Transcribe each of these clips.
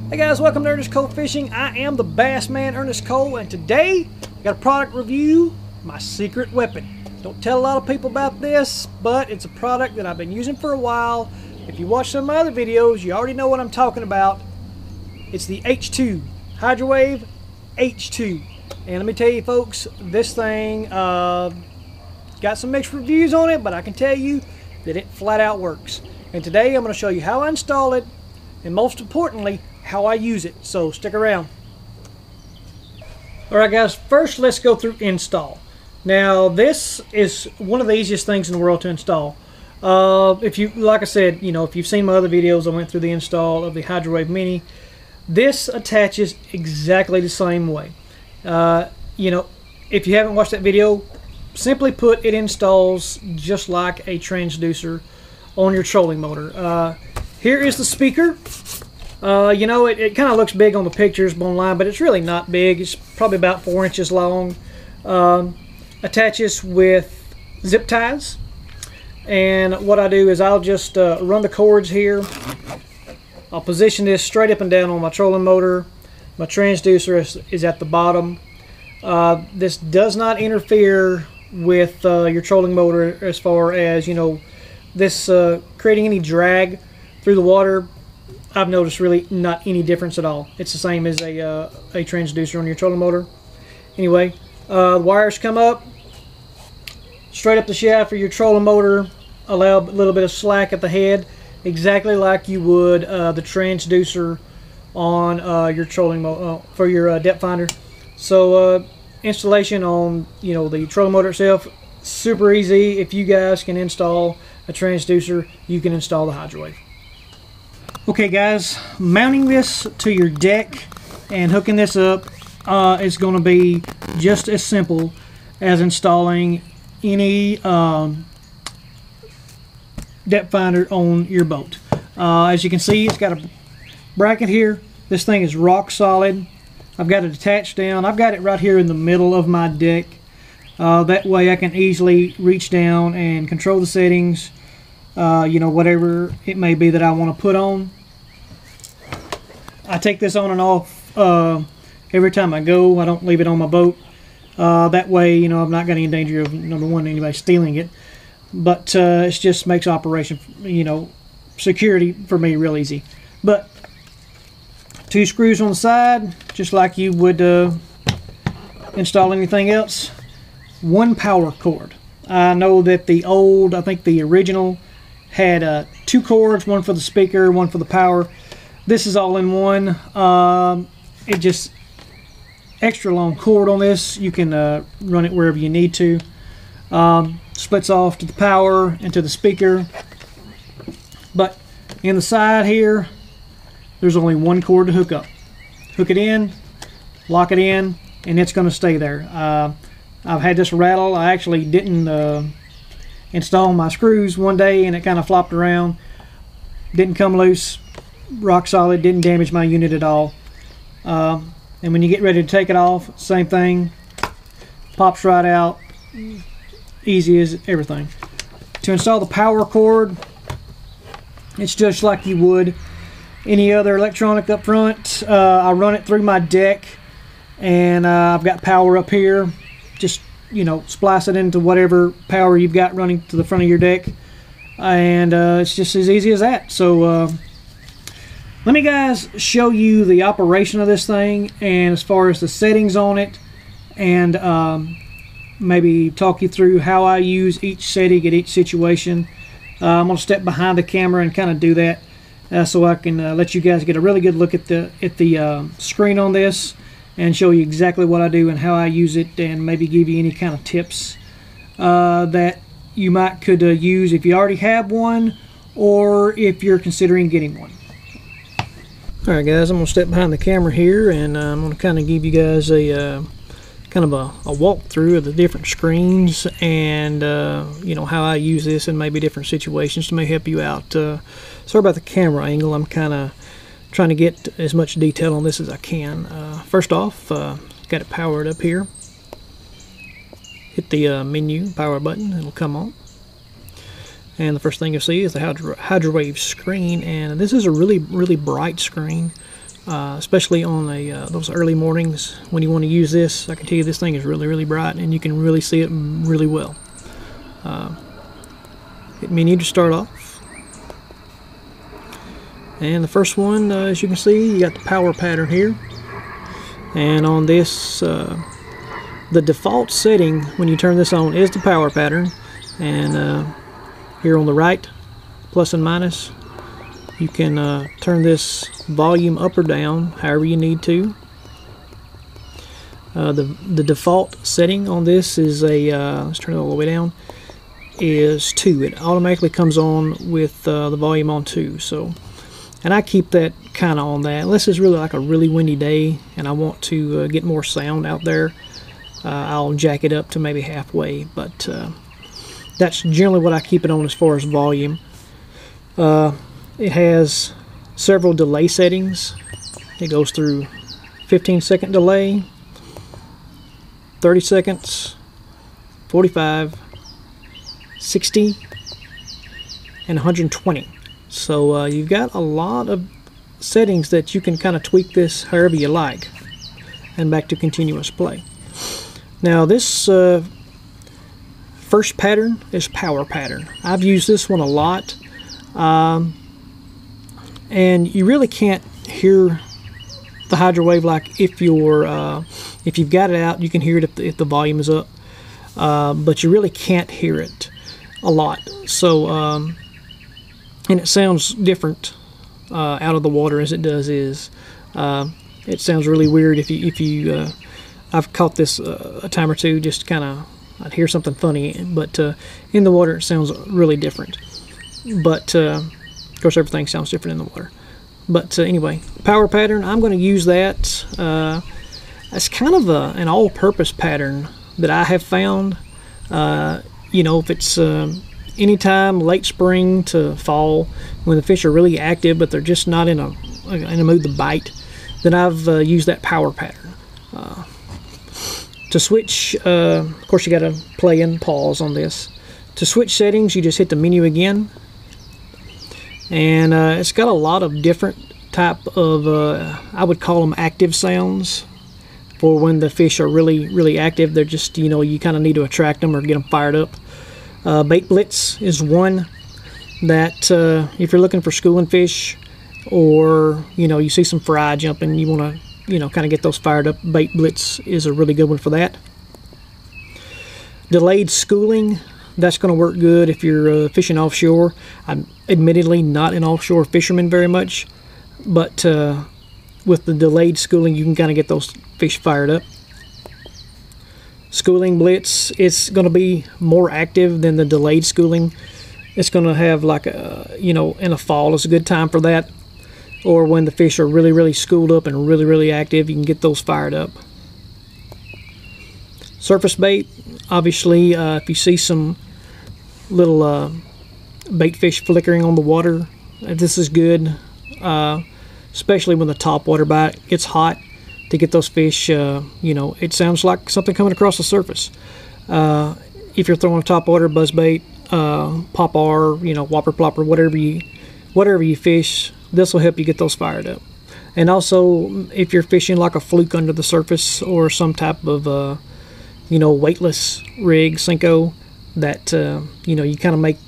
Hey guys, welcome to Ernest Cole Fishing. I am the Bass Man, Ernest Cole, and today I got a product review, my secret weapon. Don't tell a lot of people about this, but it's a product that I've been using for a while. If you watch some of my other videos, you already know what I'm talking about. It's the H2, Hydrowave H2. And let me tell you folks, this thing got some mixed reviews on it, but I can tell you that it flat out works. And today I'm going to show you how I install it, and most importantly, how I use it. So stick around. Alright guys, first let's go through install. Now this is one of the easiest things in the world to install. If you, like I said, you know, if you've seen my other videos, I went through the install of the Hydrowave Mini. This attaches exactly the same way. You know, if you haven't watched that video, simply put, it installs just like a transducer on your trolling motor. Here is the speaker. You know, it kind of looks big on the pictures online, but it's really not big. It's probably about 4 inches long. Attaches with zip ties. And what I do is I'll just run the cords here. I'll position this straight up and down on my trolling motor. My transducer is at the bottom. This does not interfere with your trolling motor as far as, you know, this creating any drag through the water. I've noticed really not any difference at all. It's the same as a transducer on your trolling motor. Anyway, the wires come up straight up the shaft for your trolling motor. Allow a little bit of slack at the head, exactly like you would the transducer on your trolling motor for your depth finder. So installation on, you know, the trolling motor itself, super easy. If you guys can install a transducer, you can install the Hydrowave. Okay guys, mounting this to your deck and hooking this up is going to be just as simple as installing any depth finder on your boat. As you can see, it's got a bracket here. This thing is rock solid. I've got it attached down. I've got it right here in the middle of my deck. That way I can easily reach down and control the settings, you know, whatever it may be that I want to put on. I take this on and off every time I go. I don't leave it on my boat. That way, you know, I'm not got any danger of, number one, anybody stealing it. But it just makes operation, you know, security for me real easy. But 2 screws on the side, just like you would install anything else. 1 power cord. I know that the old, I think the original had 2 cords, 1 for the speaker, 1 for the power. This is all in one. It just extra long cord on this. You can run it wherever you need to. Splits off to the power and to the speaker. But in the side here, there's only 1 cord to hook up. Hook it in, lock it in, and it's going to stay there. I've had this rattle. I actually didn't install my screws one day, and it kind of flopped around. Didn't come loose. Rock solid, didn't damage my unit at all. And when you get ready to take it off, same thing. Pops right out. Easy as everything. To install the power cord, it's just like you would any other electronic up front. I run it through my deck, and I've got power up here. Just, you know, splice it into whatever power you've got running to the front of your deck, and it's just as easy as that. So let me guys show you the operation of this thing, and as far as the settings on it, and maybe talk you through how I use each setting at each situation. I'm going to step behind the camera and kind of do that so I can let you guys get a really good look at the screen on this and show you exactly what I do and how I use it, and maybe give you any kind of tips that you could use if you already have one or if you're considering getting one. Alright guys, I'm going to step behind the camera here, and I'm going to kind of give you guys a kind of a walkthrough of the different screens, and you know, how I use this in maybe different situations to may help you out. Sorry about the camera angle. I'm kind of trying to get as much detail on this as I can. First off, got it powered up here. Hit the menu power button, it'll come on. And the first thing you'll see is the Hydrowave screen, and this is a really bright screen. especially on those early mornings when you want to use this. I can tell you this thing is really, really bright, and you can really see it really well. Hit menu to start off. And the first one, as you can see, you got the power pattern here. And on this, the default setting when you turn this on is the power pattern. And here on the right, plus and minus, you can turn this volume up or down however you need to. The default setting on this is let's turn it all the way down, is 2. It automatically comes on with the volume on 2. So, and I keep that kind of on that unless it's really like a really windy day and I want to get more sound out there. I'll jack it up to maybe halfway, but that's generally what I keep it on as far as volume. It has several delay settings. It goes through 15-second delay, 30 seconds, 45, 60, and 120. So you've got a lot of settings that you can kind of tweak this however you like. And back to continuous play. Now this first pattern is power pattern. I've used this one a lot. And you really can't hear the Hydrowave like if you've got it out, you can hear it if the volume is up, but you really can't hear it a lot. So and it sounds different out of the water as it does is. It sounds really weird if you I've caught this a time or two, just kind of I'd hear something funny, but in the water it sounds really different. But of course everything sounds different in the water. But anyway, power pattern, I'm going to use that. It's kind of an all-purpose pattern that I have found. You know, if it's anytime late spring to fall when the fish are really active but they're just not in a mood to bite, then I've used that power pattern. To switch, of course you got to play and pause on this. To switch settings, you just hit the menu again. And it's got a lot of different type of, I would call them active sounds. For when the fish are really, really active, they're just, you know, you kind of need to attract them or get them fired up. Bait blitz is one that if you're looking for schooling fish, or, you know, you see some fry jumping, you want to, you know, kind of get those fired up, bait blitz is a really good one for that. Delayed schooling. That's going to work good if you're fishing offshore. I'm admittedly not an offshore fisherman very much, but with the delayed schooling, you can kind of get those fish fired up. Schooling blitz, it's going to be more active than the delayed schooling. It's going to have like a, you know, in the fall is a good time for that. Or when the fish are really, really schooled up and really, really active, you can get those fired up. Surface bait, obviously, if you see some little bait fish flickering on the water, this is good, especially when the top water bite gets hot, to get those fish, you know, it sounds like something coming across the surface. If you're throwing top water, buzzbait, pop-ar, you know, whopper plopper, whatever you fish, this will help you get those fired up. And also, if you're fishing like a fluke under the surface or some type of, you know, weightless rig, Senko, that, you know, you kind of make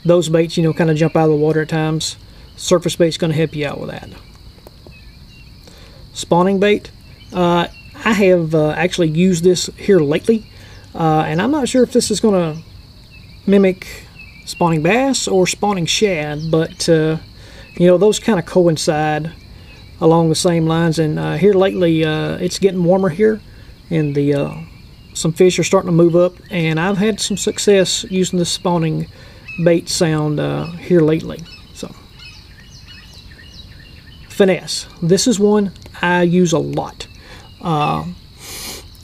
those baits, you know, kind of jump out of the water at times. Surface bait's going to help you out with that. Spawning bait. I have actually used this here lately, and I'm not sure if this is going to mimic spawning bass or spawning shad, but, you know, those kind of coincide along the same lines. And here lately, it's getting warmer here, and some fish are starting to move up, and I've had some success using the spawning bait sound here lately. So, finesse. This is one I use a lot.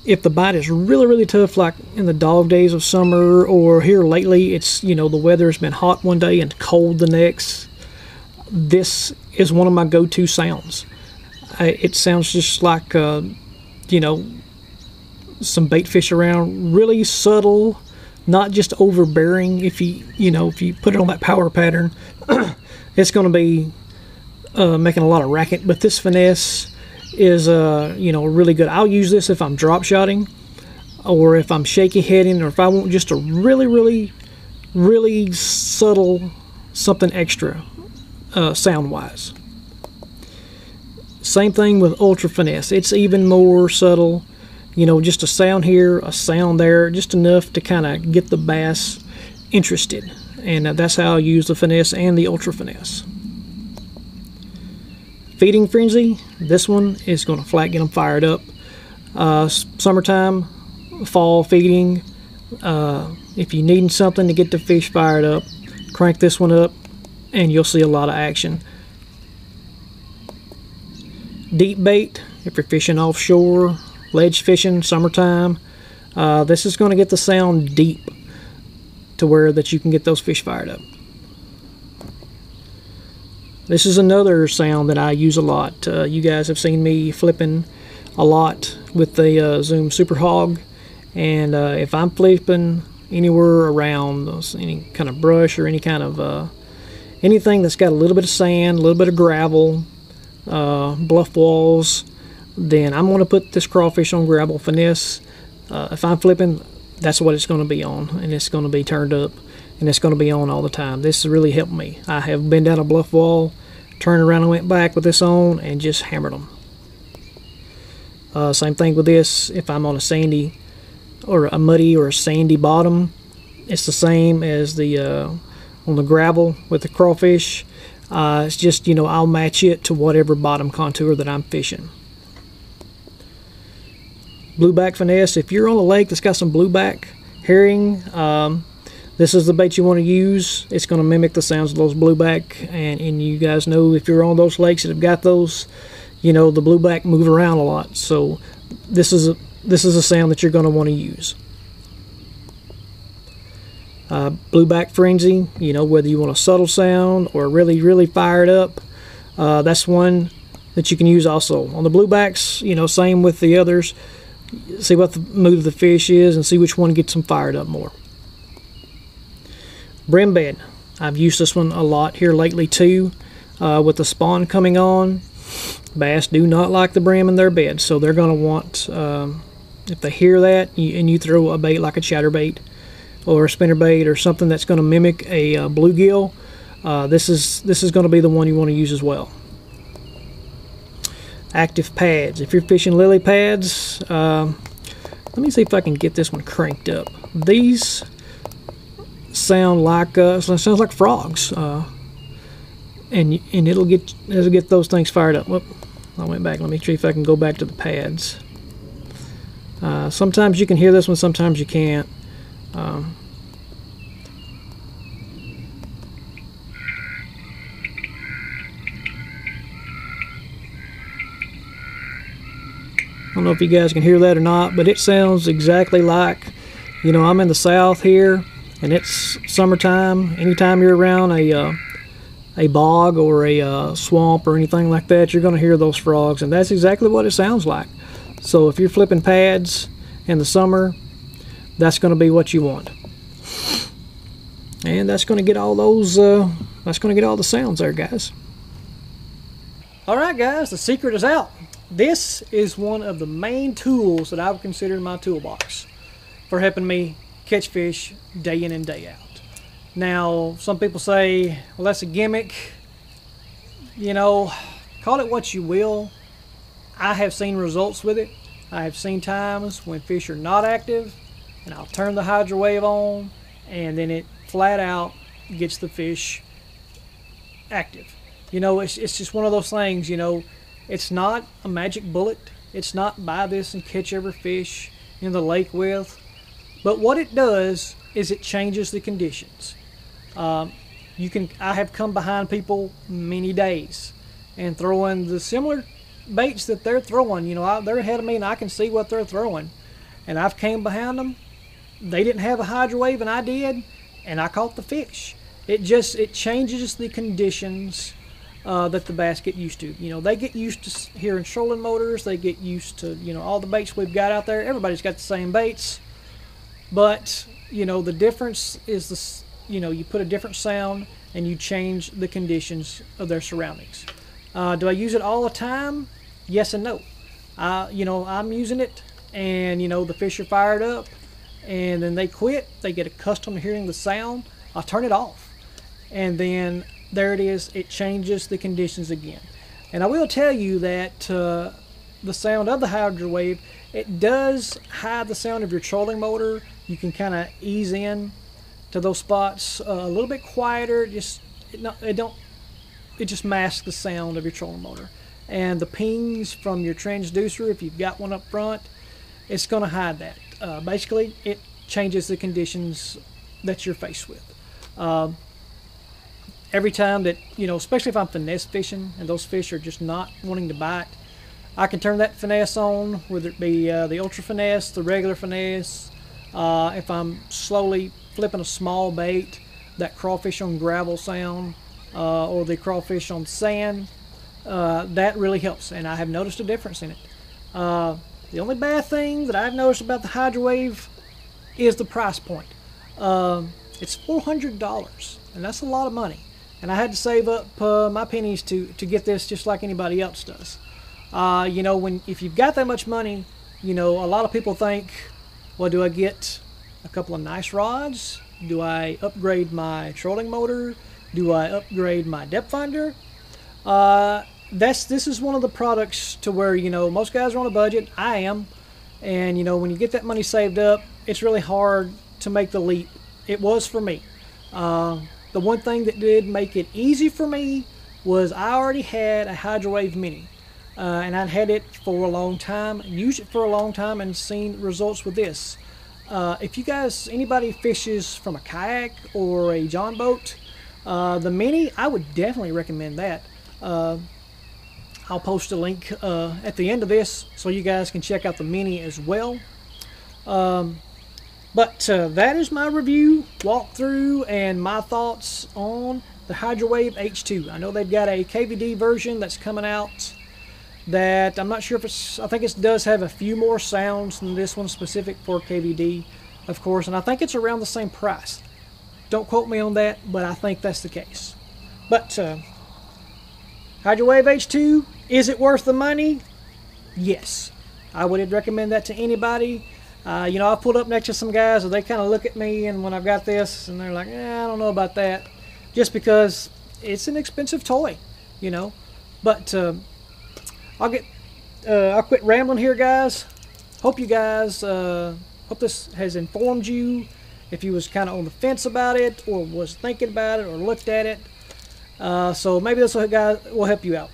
If the bite is really, really tough, like in the dog days of summer, or here lately, it's, you know, the weather has been hot one day and cold the next, this is one of my go-to sounds. It sounds just like, you know, some bait fish around, really subtle, not just overbearing. If you know, if you put it on that power pattern, it's going to be making a lot of racket, but this finesse is you know, really good. I'll use this if I'm drop shotting, or if I'm shaky heading, or if I want just a really subtle something extra sound wise. Same thing with ultra finesse. It's even more subtle, you know, just a sound here, a sound there, just enough to kind of get the bass interested. And that's how I use the finesse and the ultra finesse. Feeding frenzy, this one is going to flat get them fired up. Summertime, fall feeding, if you need something to get the fish fired up, crank this one up and you'll see a lot of action. Deep bait, if you're fishing offshore, ledge fishing, summertime, this is going to get the sound deep to where that you can get those fish fired up. This is another sound that I use a lot. You guys have seen me flipping a lot with the Zoom Super Hog, and if I'm flipping anywhere around any kind of brush or any kind of anything that's got a little bit of sand, a little bit of gravel, bluff walls, then I'm going to put this crawfish on gravel finesse. If I'm flipping, that's what it's going to be on, and it's going to be turned up, and it's going to be on all the time. This has really helped me. I have been down a bluff wall, turned around and went back with this on, and just hammered them. Same thing with this. If I'm on a sandy or a muddy or a sandy bottom, it's the same as the on the gravel with the crawfish. It's just, you know, I'll match it to whatever bottom contour that I'm fishing. Blueback finesse, if you're on a lake that's got some blueback herring, this is the bait you want to use. It's going to mimic the sounds of those blueback, and you guys know, if you're on those lakes that have got those, you know, the blueback move around a lot, so this is a sound that you're going to want to use. Blueback frenzy, you know, whether you want a subtle sound or really fired up, that's one that you can use also. On the bluebacks, you know, same with the others. See what the mood of the fish is and see which one gets them fired up more. Brim bed, I've used this one a lot here lately too. With the spawn coming on, bass do not like the brim in their bed, so they're going to want, if they hear that and you throw a bait like a chatterbait or a spinnerbait or something that's going to mimic a bluegill, this is going to be the one you want to use as well. Active pads, if you're fishing lily pads, let me see if I can get this one cranked up. These sound like sounds like frogs, and it'll get those things fired up. Whoop, I went back. Let me see if I can go back to the pads. Sometimes you can hear this one, sometimes you can't. I don't know if you guys can hear that or not, but it sounds exactly like, you know, I'm in the south here and it's summertime. Anytime you're around a bog or a swamp or anything like that, you're going to hear those frogs, and that's exactly what it sounds like. So if you're flipping pads in the summer, that's going to be what you want, and that's going to get all those that's going to get all the sounds there, guys. All right, guys, the secret is out. This is one of the main tools that I would consider in my toolbox for helping me catch fish day in and day out. Now, some people say, well, that's a gimmick. You know, call it what you will. I have seen results with it. I have seen times when fish are not active, and I'll turn the Hydrowave on, and then it flat out gets the fish active. You know, it's just one of those things, you know. It's not a magic bullet. It's not buy this and catch every fish in the lake with. But what it does is it changes the conditions. I have come behind people many days and throwing the similar baits that they're throwing. You know, they're ahead of me and I can see what they're throwing. And I've came behind them. They didn't have a Hydrowave and I did, and I caught the fish. It changes the conditions that the bass get used to. You know, they get used to hearing trolling motors. They get used to, you know, all the baits we've got out there. Everybody's got the same baits, but you know, the difference is this. You know, you put a different sound and you change the conditions of their surroundings. Do I use it all the time? Yes and no. I'm using it, and the fish are fired up, and then they quit. They get accustomed to hearing the sound. I'll turn it off, and then there it is. It changes the conditions again. And I will tell you that the sound of the Hydrowave, it does hide the sound of your trolling motor. You can kind of ease in to those spots a little bit quieter. It just masks the sound of your trolling motor. And the pings from your transducer, if you've got one up front, it's going to hide that. Basically, it changes the conditions that you're faced with. Every time that, especially if I'm finesse fishing and those fish are just not wanting to bite, I can turn that finesse on, whether it be the ultra finesse, the regular finesse. If I'm slowly flipping a small bait, that crawfish on gravel sound, or the crawfish on sand, that really helps, and I have noticed a difference in it. The only bad thing that I've noticed about the Hydrowave is the price point. It's $400, and that's a lot of money. And I had to save up my pennies to get this, just like anybody else does. If you've got that much money, a lot of people think, well, do I get a couple of nice rods? Do I upgrade my trolling motor? Do I upgrade my depth finder? This is one of the products to where, most guys are on a budget. I am. And, when you get that money saved up, it's really hard to make the leap. It was for me. The one thing that did make it easy for me was I already had a Hydrowave Mini. And I'd had it for a long time, used it for a long time, and seen results with this. If you guys, anybody fishes from a kayak or a John boat, the Mini, I would definitely recommend that. I'll post a link at the end of this so you guys can check out the Mini as well. But that is my review, walkthrough, and my thoughts on the Hydrowave H2. I know they've got a KVD version that's coming out that I'm not sure if it's, I think it does have a few more sounds than this one specific for KVD, of course, and I think it's around the same price. Don't quote me on that, but I think that's the case. But Hydrowave H2, is it worth the money? Yes. I would recommend that to anybody. I pulled up next to some guys and they kind of look at me, and when I've got this, and they're like, I don't know about that. Just because it's an expensive toy, But I'll quit rambling here, guys. Hope you guys, hope this has informed you. If you was kind of on the fence about it, or was thinking about it, or looked at it. So maybe this will help you out.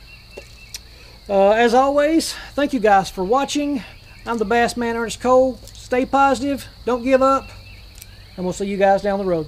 As always, thank you guys for watching. I'm the Bass Man, Ernest Cole. Stay positive, don't give up, and we'll see you guys down the road.